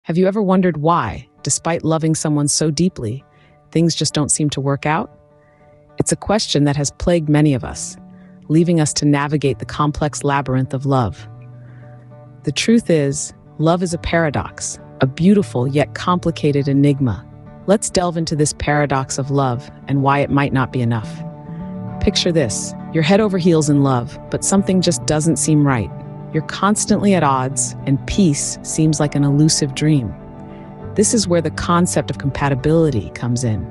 Have you ever wondered why, despite loving someone so deeply, things just don't seem to work out? It's a question that has plagued many of us, leaving us to navigate the complex labyrinth of love. The truth is, love is a paradox, a beautiful yet complicated enigma. Let's delve into this paradox of love and why it might not be enough. Picture this: you're head over heels in love, but something just doesn't seem right. You're constantly at odds, and peace seems like an elusive dream. This is where the concept of compatibility comes in.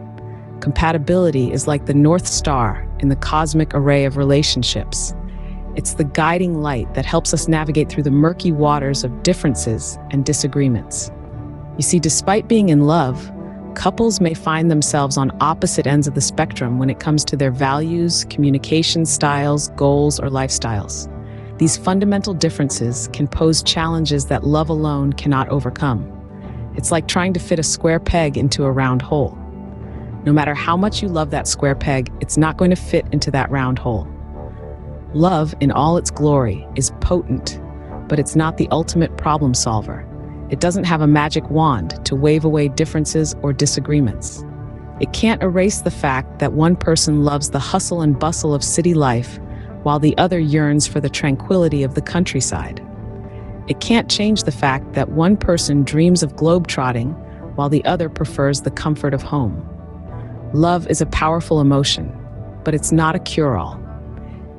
Compatibility is like the North Star in the cosmic array of relationships. It's the guiding light that helps us navigate through the murky waters of differences and disagreements. You see, despite being in love, couples may find themselves on opposite ends of the spectrum when it comes to their values, communication styles, goals, or lifestyles. These fundamental differences can pose challenges that love alone cannot overcome. It's like trying to fit a square peg into a round hole. No matter how much you love that square peg, it's not going to fit into that round hole. Love, in all its glory, is potent, but it's not the ultimate problem solver. It doesn't have a magic wand to wave away differences or disagreements. It can't erase the fact that one person loves the hustle and bustle of city life, while the other yearns for the tranquility of the countryside. It can't change the fact that one person dreams of globetrotting, while the other prefers the comfort of home. Love is a powerful emotion, but it's not a cure-all.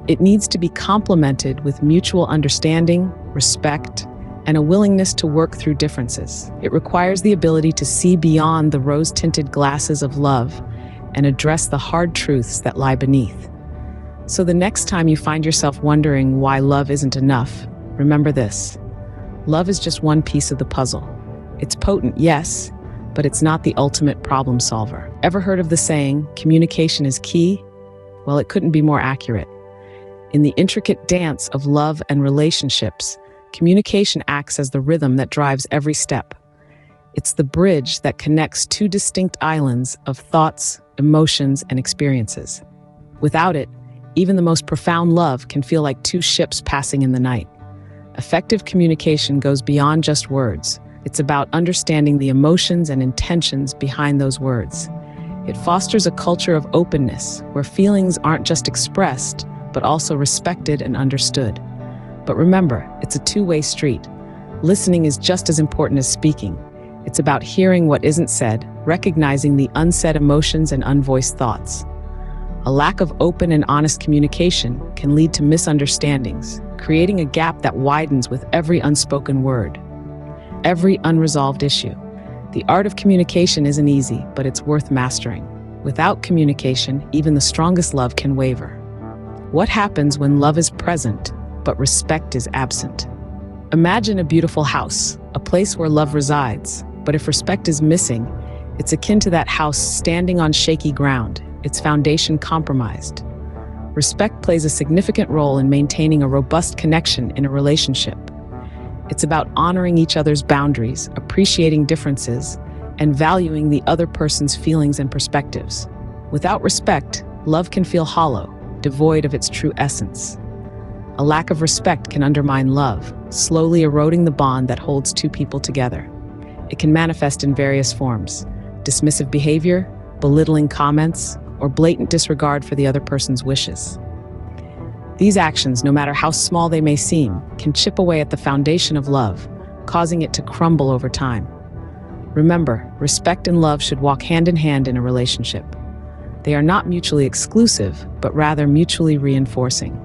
It needs to be complemented with mutual understanding, respect, and a willingness to work through differences. It requires the ability to see beyond the rose-tinted glasses of love and address the hard truths that lie beneath. So the next time you find yourself wondering why love isn't enough, remember this: love is just one piece of the puzzle. It's potent, yes, but it's not the ultimate problem solver. Ever heard of the saying, communication is key? Well, it couldn't be more accurate. In the intricate dance of love and relationships, communication acts as the rhythm that drives every step. It's the bridge that connects two distinct islands of thoughts, emotions, and experiences. Without it, even the most profound love can feel like two ships passing in the night. Effective communication goes beyond just words. It's about understanding the emotions and intentions behind those words. It fosters a culture of openness, where feelings aren't just expressed, but also respected and understood. But remember, it's a two-way street. Listening is just as important as speaking. It's about hearing what isn't said, recognizing the unsaid emotions and unvoiced thoughts. A lack of open and honest communication can lead to misunderstandings, creating a gap that widens with every unspoken word, every unresolved issue. The art of communication isn't easy, but it's worth mastering. Without communication, even the strongest love can waver. What happens when love is present, but respect is absent? Imagine a beautiful house, a place where love resides, but if respect is missing, it's akin to that house standing on shaky ground, its foundation compromised. Respect plays a significant role in maintaining a robust connection in a relationship. It's about honoring each other's boundaries, appreciating differences, and valuing the other person's feelings and perspectives. Without respect, love can feel hollow, devoid of its true essence. A lack of respect can undermine love, slowly eroding the bond that holds two people together. It can manifest in various forms: dismissive behavior, belittling comments, or blatant disregard for the other person's wishes. These actions, no matter how small they may seem, can chip away at the foundation of love, causing it to crumble over time. Remember, respect and love should walk hand in hand in a relationship. They are not mutually exclusive, but rather mutually reinforcing.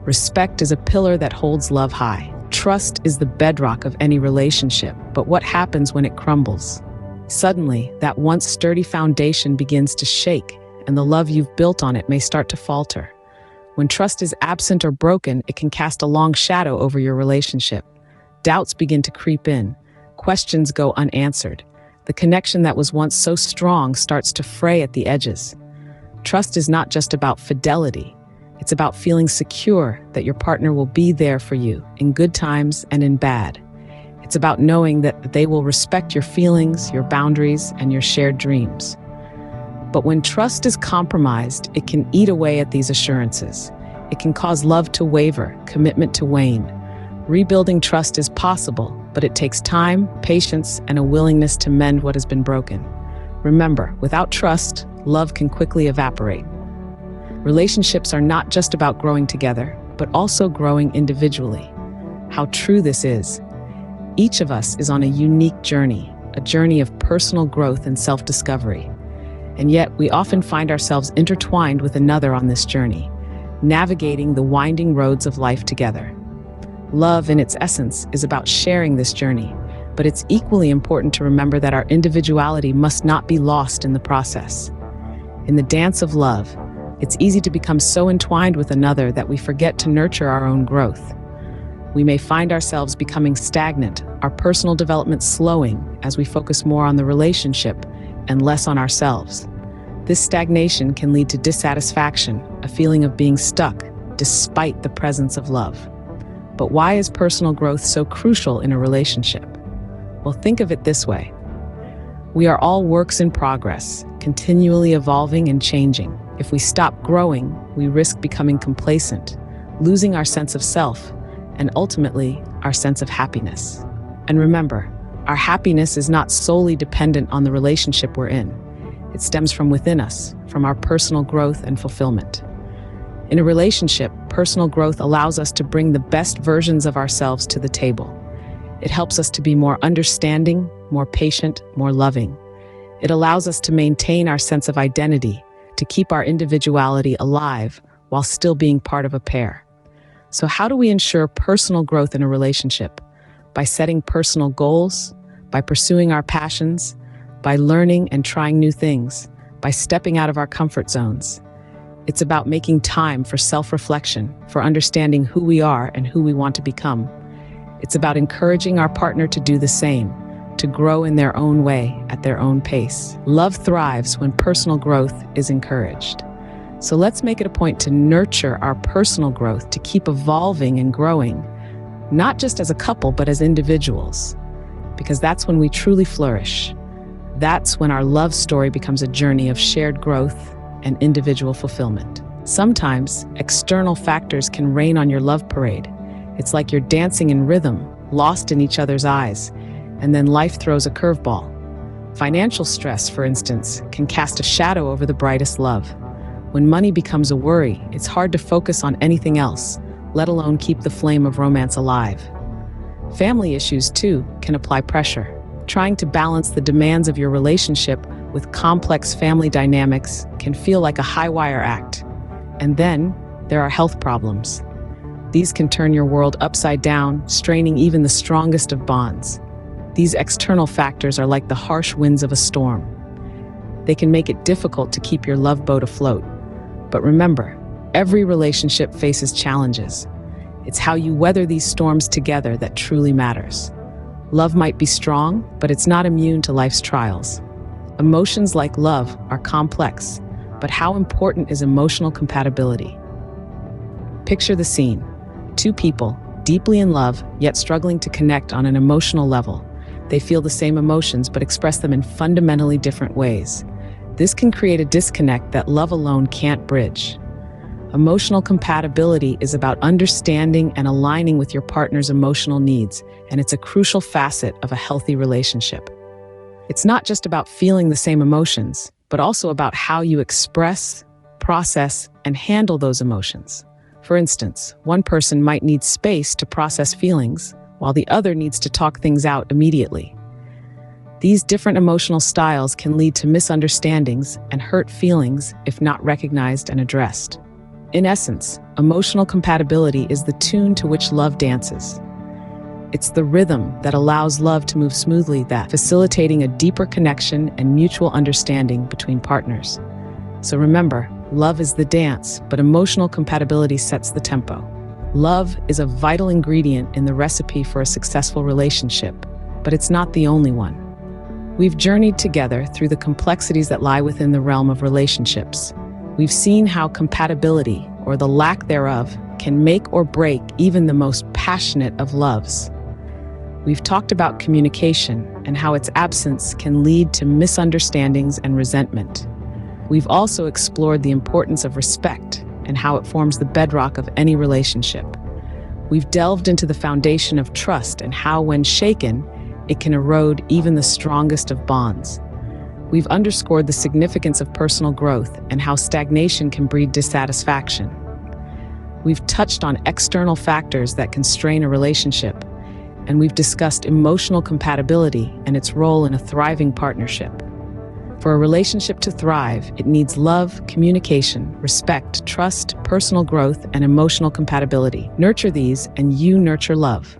Respect is a pillar that holds love high. Trust is the bedrock of any relationship, but what happens when it crumbles? Suddenly, that once sturdy foundation begins to shake, and the love you've built on it may start to falter. When trust is absent or broken, it can cast a long shadow over your relationship. Doubts begin to creep in. Questions go unanswered. The connection that was once so strong starts to fray at the edges. Trust is not just about fidelity. It's about feeling secure that your partner will be there for you in good times and in bad. It's about knowing that they will respect your feelings, your boundaries, and your shared dreams. But when trust is compromised, it can eat away at these assurances. It can cause love to waver, commitment to wane. Rebuilding trust is possible, but it takes time, patience, and a willingness to mend what has been broken. Remember, without trust, love can quickly evaporate. Relationships are not just about growing together, but also growing individually. How true this is. Each of us is on a unique journey, a journey of personal growth and self-discovery. And yet, we often find ourselves intertwined with another on this journey, navigating the winding roads of life together. Love, in its essence, is about sharing this journey, but it's equally important to remember that our individuality must not be lost in the process. In the dance of love, it's easy to become so entwined with another that we forget to nurture our own growth. We may find ourselves becoming stagnant, our personal development slowing as we focus more on the relationship and less on ourselves. This stagnation can lead to dissatisfaction, a feeling of being stuck, despite the presence of love. But why is personal growth so crucial in a relationship? Well, think of it this way. We are all works in progress, continually evolving and changing. If we stop growing, we risk becoming complacent, losing our sense of self, and ultimately, our sense of happiness. And remember, our happiness is not solely dependent on the relationship we're in. It stems from within us, from our personal growth and fulfillment. In a relationship, personal growth allows us to bring the best versions of ourselves to the table. It helps us to be more understanding, more patient, more loving. It allows us to maintain our sense of identity, to keep our individuality alive while still being part of a pair. So how do we ensure personal growth in a relationship? By setting personal goals, by pursuing our passions, by learning and trying new things, by stepping out of our comfort zones. It's about making time for self-reflection, for understanding who we are and who we want to become. It's about encouraging our partner to do the same, to grow in their own way, at their own pace. Love thrives when personal growth is encouraged. So let's make it a point to nurture our personal growth, to keep evolving and growing, not just as a couple, but as individuals, because that's when we truly flourish. That's when our love story becomes a journey of shared growth and individual fulfillment. Sometimes, external factors can rain on your love parade. It's like you're dancing in rhythm, lost in each other's eyes, and then life throws a curveball. Financial stress, for instance, can cast a shadow over the brightest love. When money becomes a worry, it's hard to focus on anything else, let alone keep the flame of romance alive. Family issues, too, can apply pressure. Trying to balance the demands of your relationship with complex family dynamics can feel like a high-wire act. And then, there are health problems. These can turn your world upside down, straining even the strongest of bonds. These external factors are like the harsh winds of a storm. They can make it difficult to keep your love boat afloat. But remember, every relationship faces challenges. It's how you weather these storms together that truly matters. Love might be strong, but it's not immune to life's trials. Emotions like love are complex, but how important is emotional compatibility? Picture the scene. Two people, deeply in love, yet struggling to connect on an emotional level. They feel the same emotions, but express them in fundamentally different ways. This can create a disconnect that love alone can't bridge. Emotional compatibility is about understanding and aligning with your partner's emotional needs, and it's a crucial facet of a healthy relationship. It's not just about feeling the same emotions, but also about how you express, process, and handle those emotions. For instance, one person might need space to process feelings, while the other needs to talk things out immediately. These different emotional styles can lead to misunderstandings and hurt feelings if not recognized and addressed. In essence, emotional compatibility is the tune to which love dances. It's the rhythm that allows love to move smoothly, that facilitating a deeper connection and mutual understanding between partners. So remember, love is the dance, but emotional compatibility sets the tempo. Love is a vital ingredient in the recipe for a successful relationship, but it's not the only one. We've journeyed together through the complexities that lie within the realm of relationships. We've seen how compatibility, or the lack thereof, can make or break even the most passionate of loves. We've talked about communication and how its absence can lead to misunderstandings and resentment. We've also explored the importance of respect and how it forms the bedrock of any relationship. We've delved into the foundation of trust and how, when shaken, it can erode even the strongest of bonds. We've underscored the significance of personal growth and how stagnation can breed dissatisfaction. We've touched on external factors that can strain a relationship, and we've discussed emotional compatibility and its role in a thriving partnership. For a relationship to thrive, it needs love, communication, respect, trust, personal growth, and emotional compatibility. Nurture these, and you nurture love.